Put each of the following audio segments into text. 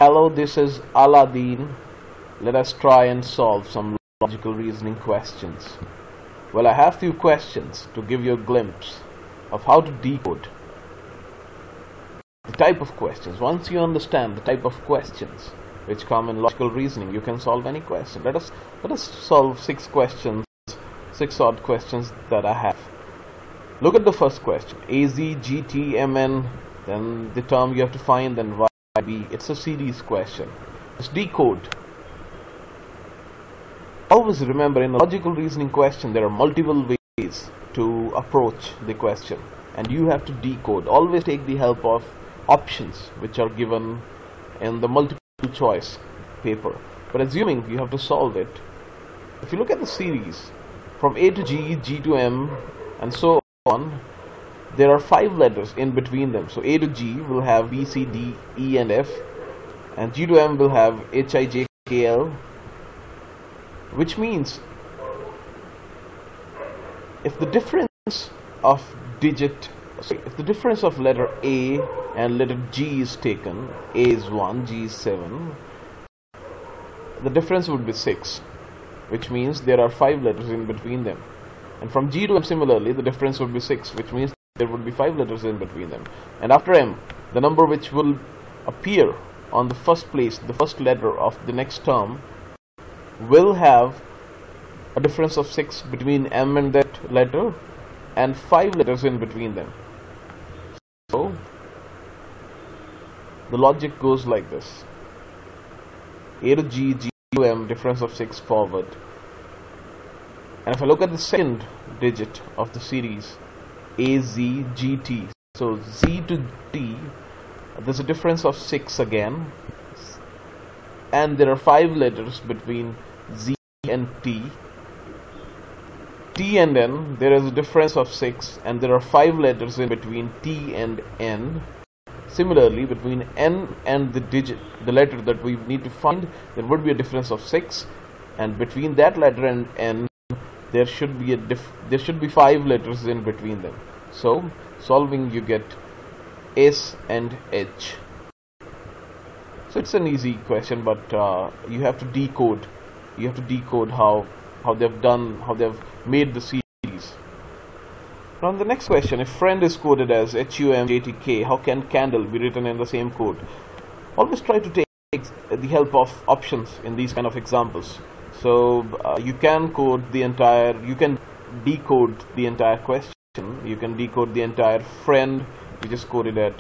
Hello, this is Aladdin. Let us try and solve some logical reasoning questions. Well, I have few questions to give you a glimpse of how to decode the type of questions. Once you understand the type of questions which come in logical reasoning, you can solve any question. Let us solve six odd questions that I have. Look at the first question. AZ, GT, MN, then the term you have to find, then YB. It's a series question. Just decode. Always remember, in a logical reasoning question, there are multiple ways to approach the question, and you have to decode. Always take the help of options which are given in the multiple choice paper. But assuming you have to solve it, if you look at the series from A to G, G to M, and so on, there are 5 letters in between them. So A to G will have B, C, D, E and F, and G to M will have H, I, J, K, L, which means if the difference of letter A and letter G is taken, A is 1, G is 7, the difference would be 6, which means there are 5 letters in between them. And from G to M similarly, the difference would be 6, which means there would be 5 letters in between them. And after M, the number which will appear on the first place, the first letter of the next term, will have a difference of 6 between M and that letter, and 5 letters in between them. So the logic goes like this: A to G, G to M, difference of 6 forward. And if I look at the second digit of the series, A, Z, G, T, so Z to T, there's a difference of 6 again, and there are 5 letters between Z and T. T and N, there is a difference of 6, and there are 5 letters in between T and N. Similarly, between N and the letter that we need to find, there would be a difference of 6, and between that letter and N, there should be 5 letters in between them. So solving, you get S and H. So it's an easy question, but you have to decode. You have to decode how they've made the series. Now the next question: if friend is coded as HUMJTK, how can candle be written in the same code? Always try to take the help of options in these kind of examples. So you can decode the entire question. You can decode the entire friend, which is coded as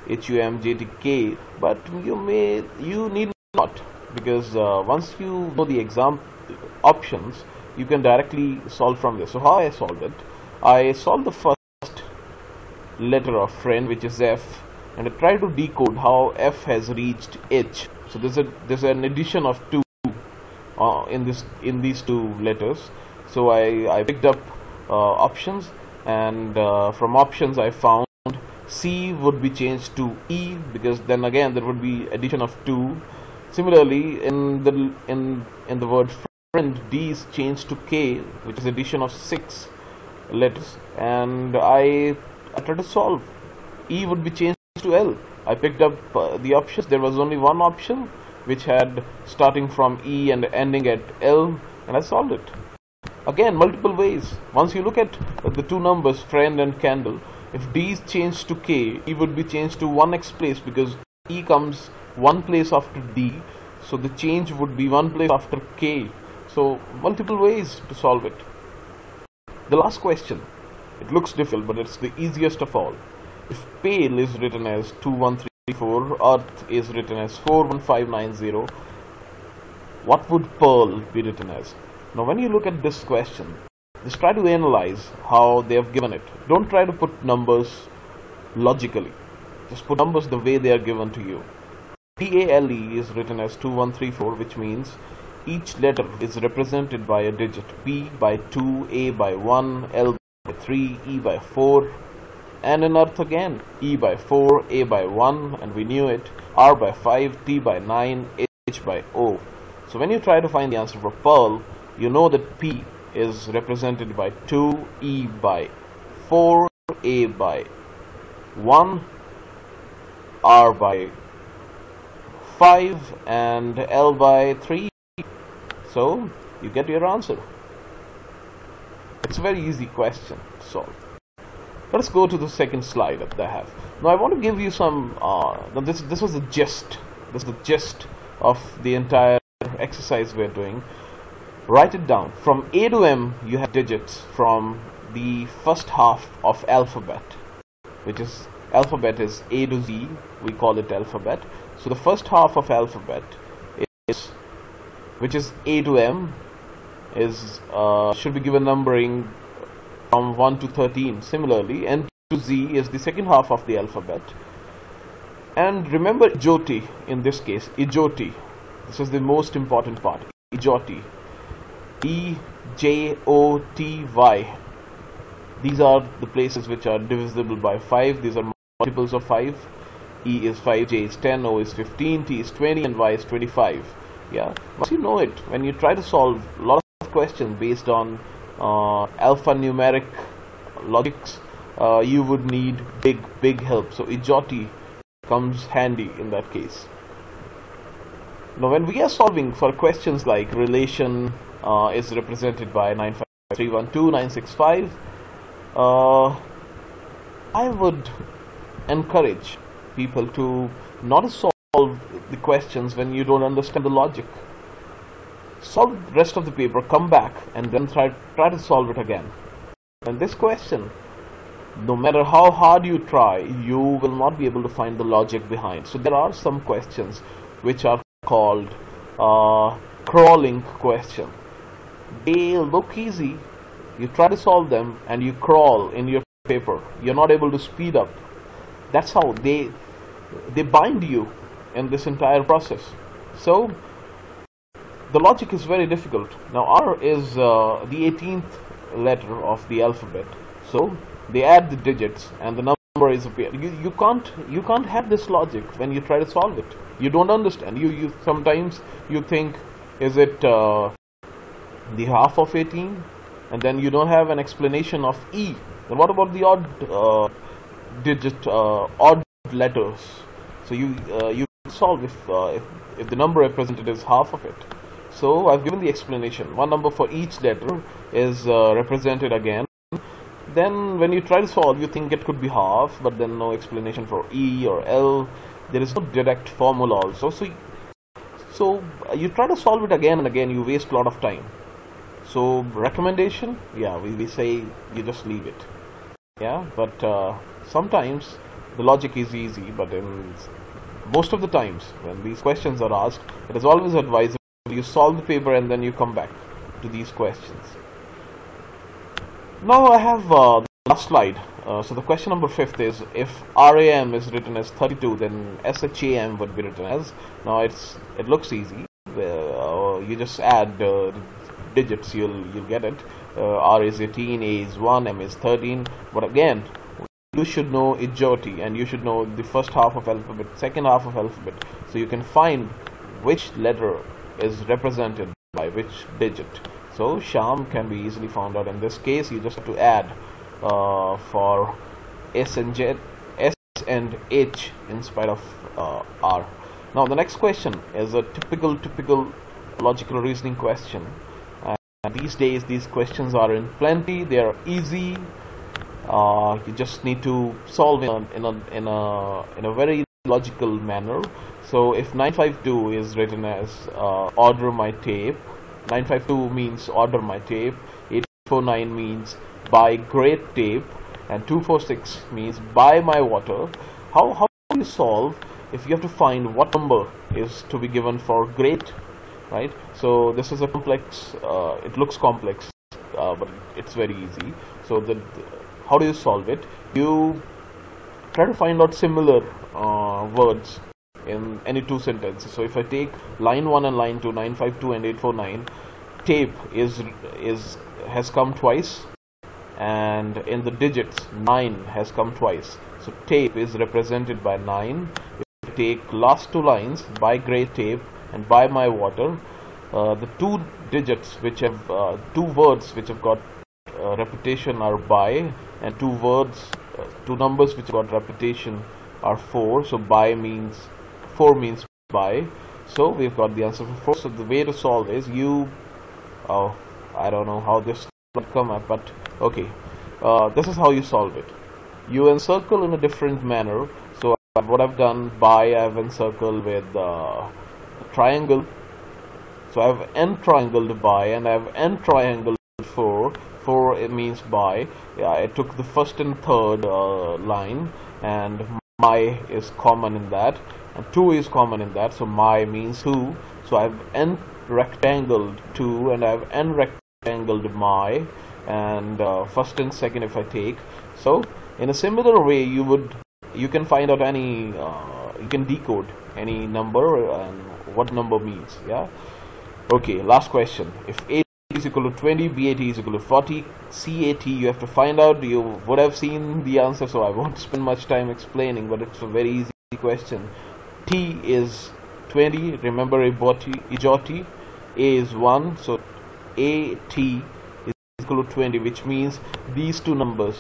HUMJTK, but you need not, because once you know the options, you can directly solve from this. So how I solved it: I solved the first letter of friend, which is F, and I tried to decode how F has reached H. So there's an addition of 2 in these 2 letters. So I picked up options, and from options I found C would be changed to E, because then again there would be addition of 2. Similarly, in the word friend, D is changed to K, which is addition of 6 letters, and I tried to solve. E would be changed to L. I picked up the options. There was only one option which had starting from E and ending at L, and I solved it. Again, multiple ways. Once you look at the 2 numbers, friend and candle, if D is changed to K, E would be changed to 1x place, because E comes 1 place after D, so the change would be 1 place after K. So multiple ways to solve it. The last question, it looks difficult, but it's the easiest of all. If pale is written as 2134, earth is written as 41590, what would pearl be written as? Now when you look at this question, just try to analyze how they have given it. Don't try to put numbers logically. Just put numbers the way they are given to you. PALE is written as 2134, which means each letter is represented by a digit: P by 2, A by 1, L by 3, E by 4, and in earth again, E by 4, A by 1, and we knew it, R by 5, T by 9, H by O. So when you try to find the answer for pearl, you know that P is represented by 2, E by 4, A by 1, R by 5 and L by 3. So you get your answer. It's a very easy question to solve. Let's go to the second slide that I have. Now I want to give you some, this was the gist. This is the gist of the entire exercise we're doing. Write it down. From A to M you have digits from the first half of alphabet, which is alphabet is A to Z, we call it alphabet. So the first half of alphabet is, which is A to M, is should be given numbering from 1 to 13. Similarly, N to Z is the second half of the alphabet. And remember Ejoti in this case, Ejoti. This is the most important part. Ejoti. E-J-O-T-Y. These are the places which are divisible by 5. These are multiples of 5. E is 5, J is 10, O is 15, T is 20, and Y is 25. Yeah. Once you know it, when you try to solve a lot of questions based on alphanumeric logics, you would need big help. So Ejoti comes handy in that case. Now when we are solving for questions like relation is represented by 95312, 965, I would encourage people to not solve the questions when you don't understand the logic. Solve the rest of the paper, come back, and then try to solve it again. And this question, no matter how hard you try, you will not be able to find the logic behind. So there are some questions which are called crawling question. They look easy. You try to solve them and you crawl in your paper. You're not able to speed up. That's how they bind you in this entire process. So the logic is very difficult. Now R is the 18th letter of the alphabet. So they add the digits and the number is appeared. You can't have this logic when you try to solve it. You don't understand. You sometimes you think, is it the half of 18? And then you don't have an explanation of E. Then what about the odd odd letters? So you solve if the number represented is half of it. So I've given the explanation. One number for each letter is represented again. Then when you try to solve, you think it could be half, but then no explanation for E or L. There is no direct formula also. So you try to solve it again and again, you waste a lot of time. So recommendation, yeah, we say you just leave it. Yeah, but sometimes the logic is easy, but in most of the times when these questions are asked, it is always advisable you solve the paper and then you come back to these questions. Now I have the last slide. So the question number 5th is, if RAM is written as 32, then SHAM would be written as. Now it looks easy. You just add digits, you'll get it. R is 18, A is 1, M is 13. But again, you should know Ejoti and you should know the first half of alphabet, second half of alphabet, so you can find which letter is represented by which digit. So Sham can be easily found out. In this case, you just have to add for S and H in spite of R. Now the next question is a typical logical reasoning question. And these days these questions are in plenty. They are easy. You just need to solve in a very logical manner. So if 952 is written as order my tape, 952 means order my tape, 849 means buy great tape, and 246 means buy my water. How do you solve if you have to find what number is to be given for great, right? So this is a complex, it looks complex, but it's very easy. So how do you solve it? You try to find out similar words in any two sentences. So if I take line 1 and line 2, 952 and 849, tape has come twice, and in the digits 9 has come twice. So tape is represented by 9. If I take last two lines, buy great tape and buy my water, the two digits which have two words which have got repetition are buy, and two numbers which got repetition are 4. So buy means 4 means by. So we've got the answer for 4. So the way to solve is I don't know how this will come up, but okay, this is how you solve it. You encircle in a different manner. So what I've done, I've encircled with a triangle. So I've n triangled by, and I've n triangled 4. 4 it means by. I took the first and third line, and my is common in that, and 2 is common in that. So my means 2. So I've n rectangled 2, and I've n rectangled my, and first and second if I take. So in a similar way, you can find out any, you can decode any number and what number means. Yeah. Okay, last question. If A is equal to 20, BAT is equal to 40, CAT you have to find out. You would have seen the answer, so I won't spend much time explaining, but it's a very easy question. T is 20, remember Ijoti, A is 1, so AT is equal to 20, which means these two numbers,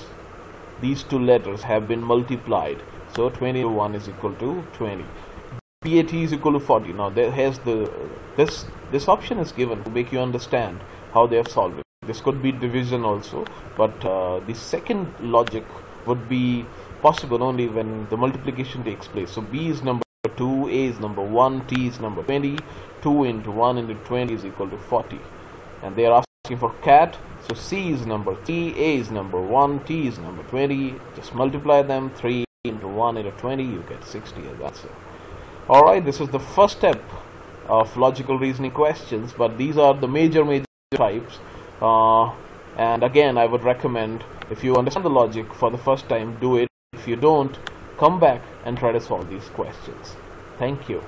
these two letters have been multiplied. So 20 to 1 is equal to 20. BAT is equal to 40. Now this option is given to make you understand how they have solved it. This could be division also, but the second logic would be possible only when the multiplication takes place. So B is number 2, A is number 1, T is number 20. 2 into 1 into 20 is equal to 40. And they are asking for cat. So C is number 3, A is number 1, T is number 20. Just multiply them. 3 into 1 into 20, you get 60 as answer. Alright, this is the first step of logical reasoning questions, but these are the major types. And again, I would recommend, if you understand the logic for the first time, do it. If you don't, come back and try to solve these questions. Thank you.